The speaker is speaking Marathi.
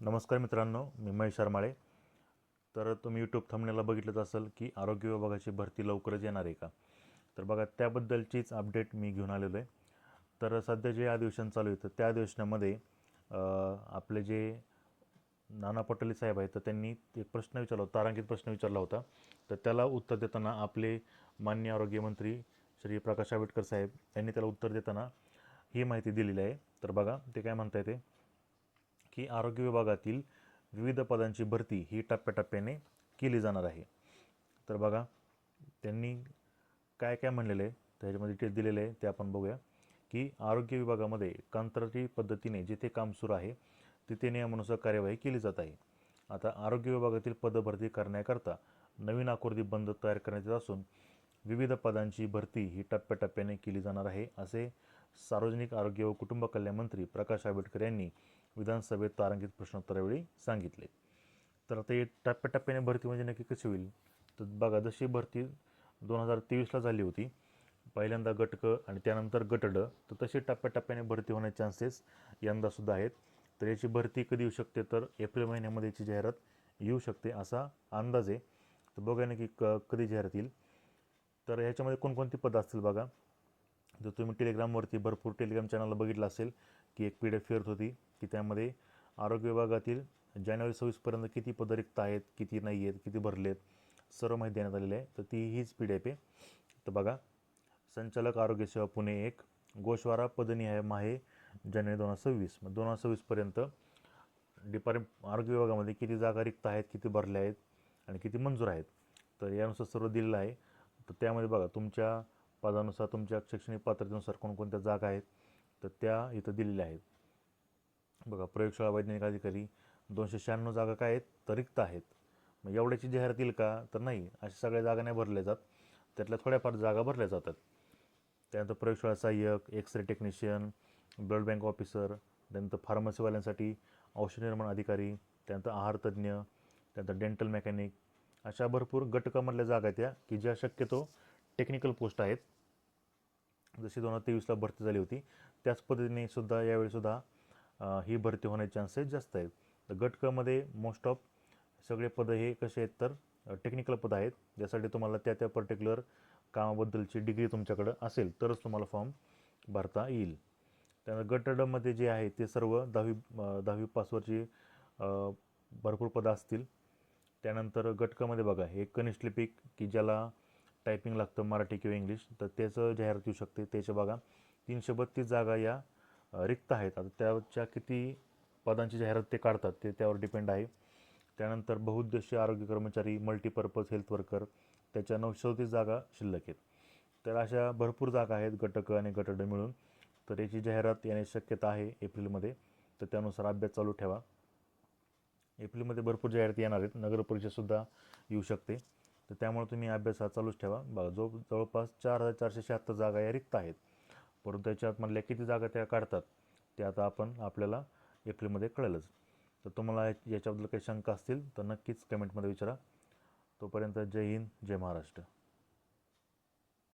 नमस्कार मित्रांनो, मी महेश शर्माळे. तर तुम्ही यूट्यूब थंबनेलला बघितलंच असेल की आरोग्य विभागाची भरती लवकरच येणार आहे का. तर बघा, त्याबद्दलचीच अपडेट मी घेऊन आलेलो आहे. तर सध्या जे अधिवेशन चालू आहे तर त्या अधिवेशनामध्ये आपले जे नाना पटोले साहेब आहेत तर त्यांनी एक प्रश्न विचारला होता, तारांकित प्रश्न विचारला होता. तर त्याला उत्तर देताना आपले माननीय आरोग्यमंत्री श्री प्रकाश आंबेडकर साहेब यांनी त्याला उत्तर देताना ही माहिती दिलेली आहे. तर बघा ते काय म्हणता येते की आरोग्य विभागातील विविध पदांची भरती ही टप्प्याटप्प्याने केली जाणार आहे. तर बघा त्यांनी काय काय म्हणलेलं आहे, त्याच्यामध्ये डिटेल्स दिलेले आहे ते आपण बघूया. की आरोग्य विभागामध्ये कंत्राटी पद्धतीने जिथे काम सुरू आहे तिथे नियमानुसार कार्यवाही केली जात आहे. आता आरोग्य विभागातील पदभरती करण्याकरता नवीन आकृती बंध तयार करण्यात येत असून विविध पदांची भरती ही टप्प्याटप्प्याने केली जाणार आहे, असे सार्वजनिक आरोग्य व कुटुंब कल्याण मंत्री प्रकाश आंबेडकर यांनी विधानसभेत तारांकित प्रश्नोत्तरावेळी सांगितले. तर आता हे टप्प्याटप्प्याने भरती म्हणजे नक्की कशी होईल. तर बघा, जशी भरती 2023ला झाली होती पहिल्यांदा गट क आणि त्यानंतर गट ड, तर तशी टप्प्याटप्प्याने भरती होण्याचे चान्सेस यंदासुद्धा आहेत. तर याची भरती कधी येऊ शकते, तर एप्रिल महिन्यामध्ये याची जाहिरात येऊ शकते असा अंदाज आहे. तर बघा नक्की कधी जाहिरात येईल. तर ह्याच्यामध्ये कोणकोणती पदं असतील बघा. जर तुम्ही टेलिग्रामवरती भरपूर टेलिग्राम चॅनलला बघितलं असेल की एक PDF फिरत होती की त्यामध्ये आरोग्य विभागातील जानेवारी 26पर्यंत किती पदं रिक्त आहेत, किती नाही आहेत, किती भरले आहेत, सर्व माहिती देण्यात आलेली आहे. तर ती हीच PDF आहे. तर बघा, संचालक आरोग्य सेवा पुणे 1 गोषवारा पदनिहाय माहे जानेवारी 2026. मग 2026पर्यंत आरोग्य विभागामध्ये किती जागा रिक्त आहेत, किती भरल्या आहेत आणि किती मंजूर आहेत, तर यानुसार सर्व दिलेलं आहे. तर त्यामध्ये बघा तुमच्या पदानुसार तुमच्या शैक्षणिक पात्रतेनुसार कोणकोणत्या जागा आहेत तर त्या इथं दिलेल्या आहेत. बघा, प्रयोगशाळा वैज्ञानिक अधिकारी 296 जागा काय आहेत तर रिक्त आहेत. मग एवढ्याची जाहिरात येईल का, तर नाही, अशा सगळ्या जागा नाही भरल्या जात, त्यातल्या थोड्याफार जागा भरल्या जातात. त्यानंतर प्रयोगशाळा सहाय्यक, X ray technician, blood bank officer, त्यानंतर फार्मसीवाल्यांसाठी औषध निर्माण अधिकारी, त्यानंतर आहार तज्ज्ञ, त्यानंतर डेंटल मेकॅनिक, अशा भरपूर गटकामधल्या जागा आहेत त्या की ज्या शक्यतो टेक्निकल पोस्ट आहेत. जशी 2023ला भरती झाली होती त्याच पद्धतीने सुद्धा यावेळीसुद्धा ही भरती होण्याचे चान्सेस जास्त आहेत. तर गट क मध्ये मोस्ट ऑफ सगळे पदं हे कसे आहेत तर टेक्निकल पदं आहेत, ज्यासाठी तुम्हाला त्या त्या पर्टिक्युलर कामाबद्दलची डिग्री तुमच्याकडं असेल तरच तुम्हाला फॉर्म भरता येईल. त्यानंतर गट ड मध्ये जे आहे ते सर्व 10वी पासवरची भरपूर पदं असतील. त्यानंतर गट क मध्ये बघा, हे कनिष्ठ लिपिक की ज्याला टायपिंग लागतं मराठी किंवा इंग्लिश, तर त्याचं जाहिरात येऊ शकते. त्याच्या बघा 332 जागा या रिक्त आहेत. आता त्याच्या किती पदांची जाहिरात ते काढतात ते त्यावर डिपेंड आहे. त्यानंतर बहुउद्देशीय आरोग्य कर्मचारी, मल्टीपर्पज हेल्थ वर्कर, त्याच्या 937 जागा शिल्लक आहेत. तर अशा भरपूर जागा आहेत गट क आणि गट ड मिळून. तर याची जाहिरात येण्याची शक्यता आहे एप्रिलमध्ये. तर त्यानुसार अभ्यास चालू ठेवा. एप्रिलमध्ये भरपूर जाहिराती येणार आहेत, नगर परिषदसुद्धा येऊ शकते. तर त्यामुळे तुम्ही अभ्यास हा चालूच ठेवा. बघा, जवळपास 4476 जागा या रिक्त आहेत, परंतु त्याच्यामधल्या किती जागा त्या काढतात ते आता आपल्याला एप्रिलमध्ये कळेलच. तर तुम्हाला याच्याबद्दल काही शंका असतील तर नक्कीच कमेंटमध्ये विचारा. तोपर्यंत जय हिंद, जय महाराष्ट्र.